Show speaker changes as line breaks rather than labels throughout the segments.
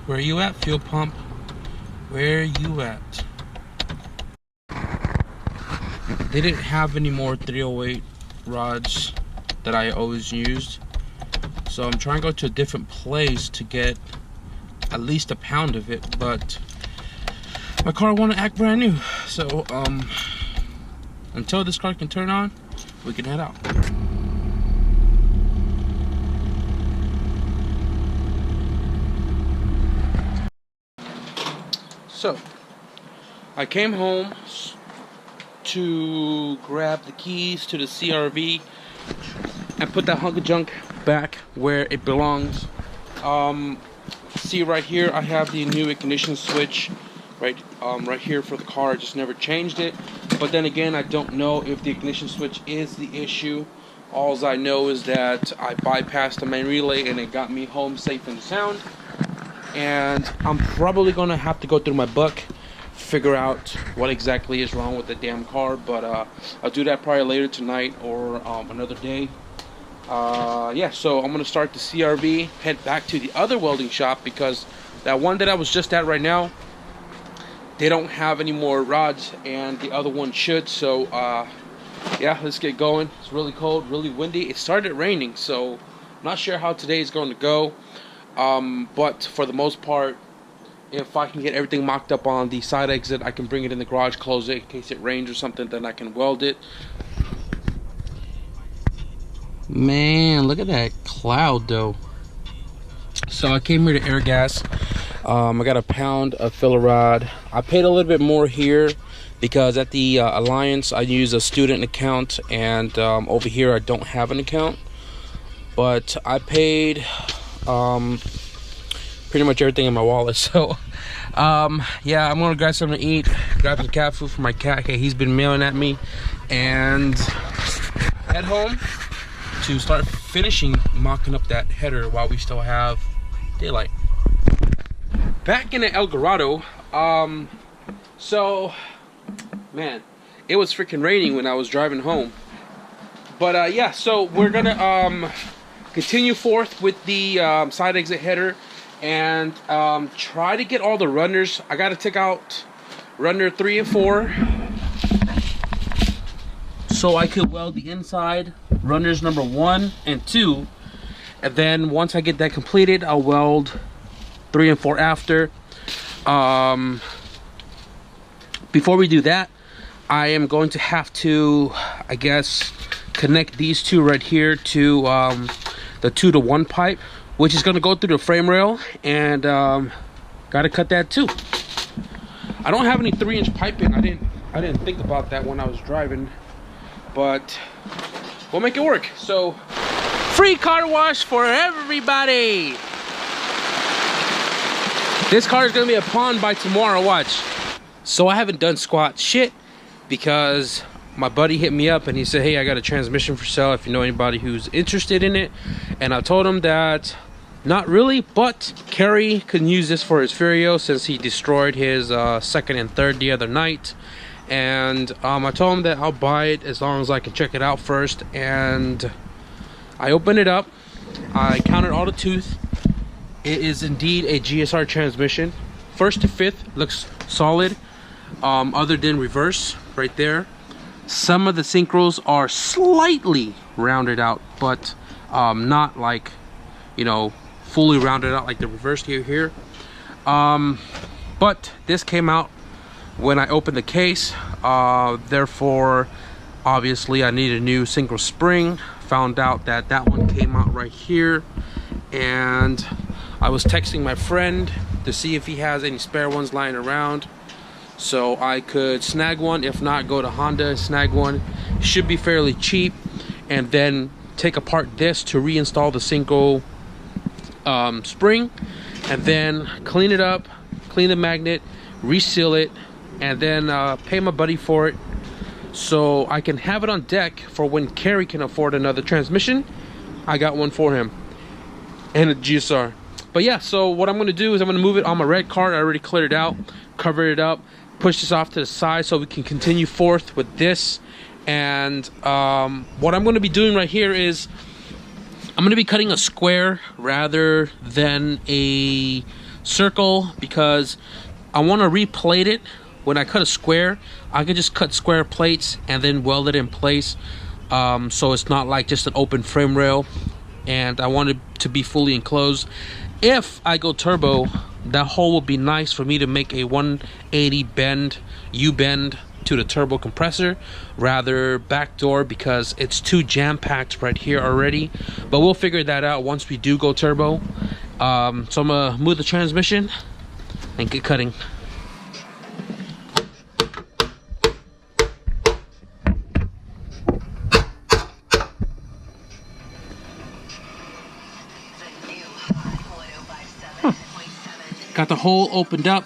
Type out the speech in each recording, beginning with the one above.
Where you at, fuel pump? Where you at? They didn't have any more 308 rods that I always used, so I'm trying to go to a different place to get at least a pound of it, but my car want to act brand new. So until this car can turn on, we can head out. So I came home to grab the keys to the CRV and put that hunk of junk back where it belongs. See right here, I have the new ignition switch right here for the car. I just never changed it, but then again, I don't know if the ignition switch is the issue. All I know is that I bypassed the main relay and it got me home safe and sound. And I'm probably gonna have to go through my book, figure out what exactly is wrong with the damn car, but I'll do that probably later tonight or another day. Yeah, so I'm gonna start the CRV, head back to the other welding shop, because that one that I was just at right now, they don't have any more rods, and the other one should. So yeah, let's get going. It's really cold, really windy. It started raining, so I'm not sure how today is going to go. But for the most part, if I can get everything mocked up on the side exit, I can bring it in the garage, close it in case it rains or something, then I can weld it. Man, look at that cloud though. So I came here to air gas. I got a pound of filler rod. I paid a little bit more here because at the Alliance I use a student account, and over here I don't have an account. But I paid pretty much everything in my wallet. So yeah, I'm gonna grab something to eat, grab some cat food for my cat. Okay, he's been mailing at me, and head home to start finishing mocking up that header while we still have daylight. Back in El Dorado, so man, it was freaking raining when I was driving home. But yeah, so we're gonna continue forth with the side exit header and try to get all the runners. I gotta take out runner 3 and 4 so I could weld the inside runners number 1 and 2, and then once I get that completed, I'll weld 3 and 4 after. Before we do that, I am going to have to, I guess, connect these two right here to the 2-to-1 pipe, which is going to go through the frame rail, and gotta cut that too. I don't have any 3-inch piping. I didn't think about that when I was driving, but we'll make it work. So free car wash for everybody. This car is gonna be a pawn by tomorrow, watch. So I haven't done squat shit because my buddy hit me up and he said, hey, I got a transmission for sale if you know anybody who's interested in it. And I told him that not really, but Kerry can use this for his Furio since he destroyed his second and third the other night. And I told him that I'll buy it as long as I can check it out first. And I opened it up, I counted all the tooth. It is indeed a GSR transmission. First to fifth looks solid, other than reverse right there. Some of the synchros are slightly rounded out, but not like, you know, fully rounded out like the reverse here. But this came out when I opened the case, therefore obviously I need a new synchro spring. Found out that that one came out right here, and I was texting my friend to see if he has any spare ones lying around so I could snag one. If not, go to Honda, snag one. Should be fairly cheap, and then take apart this to reinstall the synchro spring, and then clean it up, clean the magnet, reseal it, and then pay my buddy for it so I can have it on deck for when Kerry can afford another transmission. I got one for him and a GSR. But yeah, so what I'm going to do is I'm going to move it on my red card. I already cleared it out, covered it up, push this off to the side so we can continue forth with this. And what I'm going to be doing right here is I'm going to be cutting a square rather than a circle because I want to replate it. When I cut a square, I can just cut square plates and then weld it in place, so it's not like just an open frame rail, and I want it to be fully enclosed. If I go turbo, that hole will be nice for me to make a 180 bend, U-bend to the turbo compressor, rather backdoor, because it's too jam-packed right here already. But we'll figure that out once we do go turbo. So I'm gonna move the transmission and get cutting. Got the hole opened up.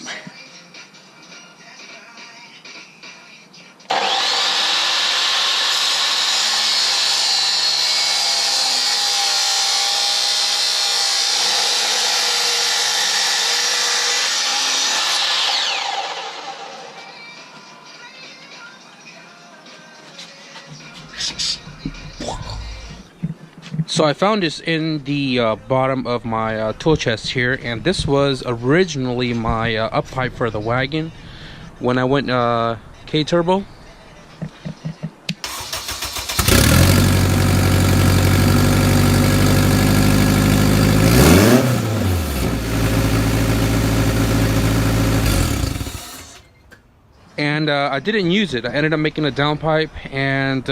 So I found this in the bottom of my tool chest here, and this was originally my up pipe for the wagon when I went K-turbo. And I didn't use it. I ended up making a downpipe, and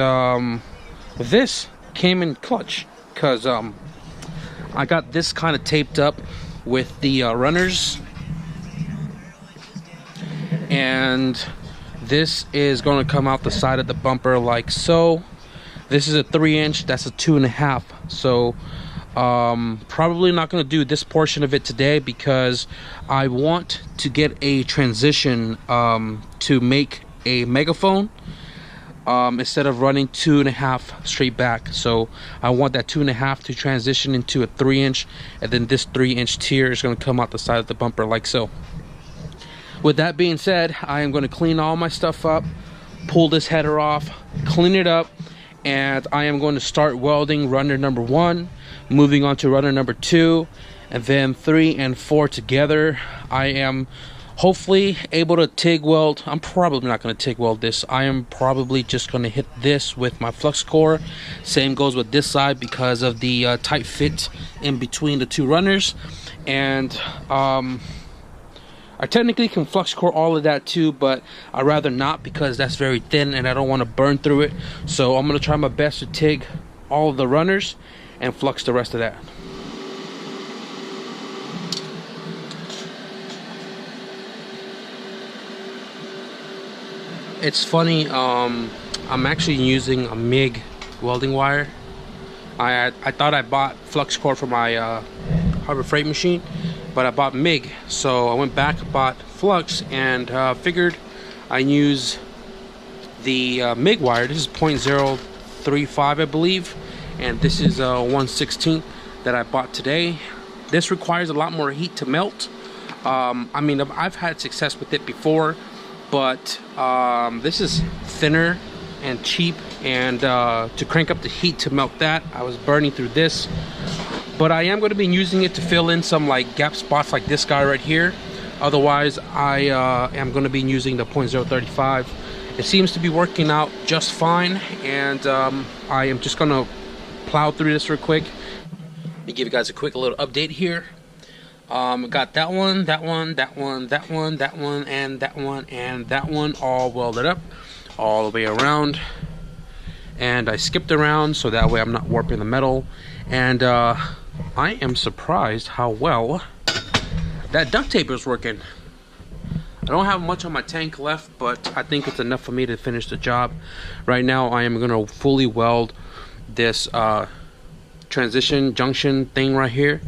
this came in clutch. Because I got this kind of taped up with the runners, and this is going to come out the side of the bumper like so. This is a 3-inch, that's a 2.5. So probably not going to do this portion of it today because I want to get a transition to make a megaphone. Instead of running 2.5 straight back. So I want that 2.5 to transition into a 3-inch, and then this 3-inch tier is going to come out the side of the bumper like so. With that being said, I am going to clean all my stuff up, pull this header off, clean it up, and I am going to start welding runner number 1, moving on to runner number 2, and then 3 and 4 together. I am hopefully able to TIG weld. I'm probably not going to TIG weld this. I am probably just going to hit this with my flux core. Same goes with this side because of the tight fit in between the two runners. And I technically can flux core all of that too, but I'd rather not because that's very thin and I don't want to burn through it. So I'm going to try my best to TIG all of the runners and flux the rest of that. It's funny, I'm actually using a MIG welding wire. I thought I bought flux core for my Harbor Freight machine, but I bought MIG. So I went back, bought flux, and figured I use the MIG wire. This is 0.035, I believe, and this is 1/16 that I bought today. This requires a lot more heat to melt. I mean, I've had success with it before, but this is thinner and cheap, and to crank up the heat to melt that, I was burning through this. But I am going to be using it to fill in some like gap spots like this guy right here. Otherwise, I am going to be using the 0.035. It seems to be working out just fine, and I am just going to plow through this real quick. Let me give you guys a quick little update here. Got that one, that one, that one, that one, that one, and that one, and that one all welded up all the way around. And I skipped around so that way I'm not warping the metal. And I am surprised how well that duct tape is working. I don't have much on my tank left, but I think it's enough for me to finish the job. Right now I am going to fully weld this transition junction thing right here,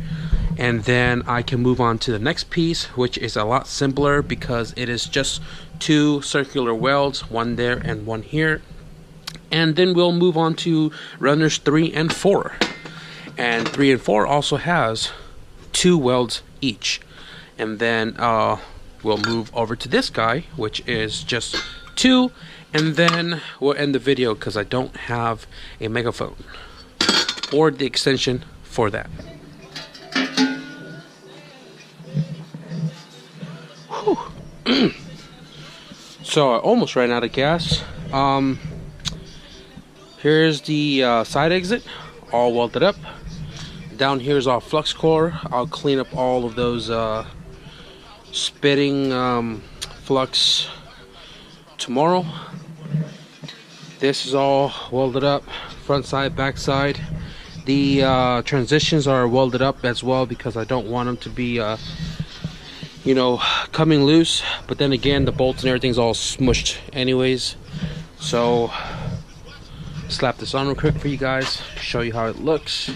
and then I can move on to the next piece, which is a lot simpler because it is just 2 circular welds, one there and one here. And then we'll move on to runners 3 and 4. And 3 and 4 also has 2 welds each. And then we'll move over to this guy, which is just 2, and then we'll end the video because I don't have a megaphone or the extension for that. So I almost ran out of gas. Here's the side exit, all welded up. Down here is our flux core. I'll clean up all of those spitting flux tomorrow. This is all welded up, front side, back side. The transitions are welded up as well because I don't want them to be you know, coming loose. But then again, the bolts and everything's all smushed anyways. So slap this on real quick for you guys, show you how it looks.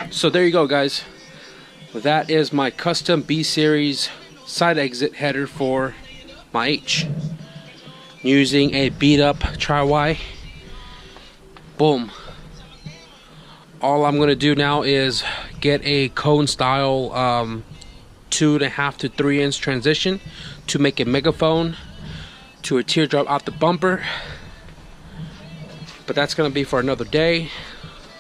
So there you go, guys. That is my custom B series side exit header for my H, using a beat up tri-Y. Boom. All I'm gonna do now is get a cone style 2.5 to 3 inch transition to make a megaphone to a teardrop out the bumper, but that's gonna be for another day.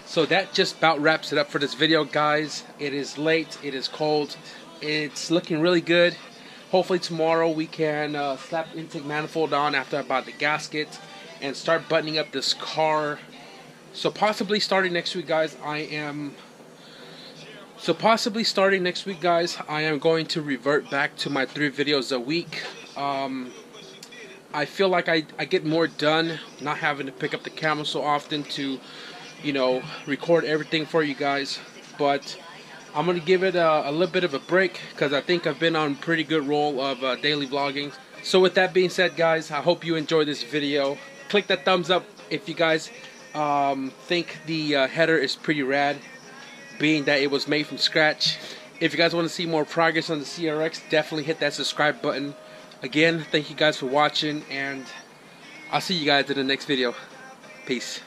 So that just about wraps it up for this video, guys. It is late, it is cold, it's looking really good. Hopefully tomorrow we can slap the intake manifold on after I bought the gasket and start buttoning up this car. So possibly starting next week, guys, I am going to revert back to my 3 videos a week. I feel like I get more done not having to pick up the camera so often to, you know, record everything for you guys. But I'm gonna give it a little bit of a break because I think I've been on a pretty good roll of daily vlogging. So with that being said, guys, I hope you enjoyed this video. Click that thumbs up if you guys think the header is pretty rad, being that it was made from scratch. If you guys want to see more progress on the CRX, definitely hit that subscribe button. Again, thank you guys for watching, and I'll see you guys in the next video. Peace.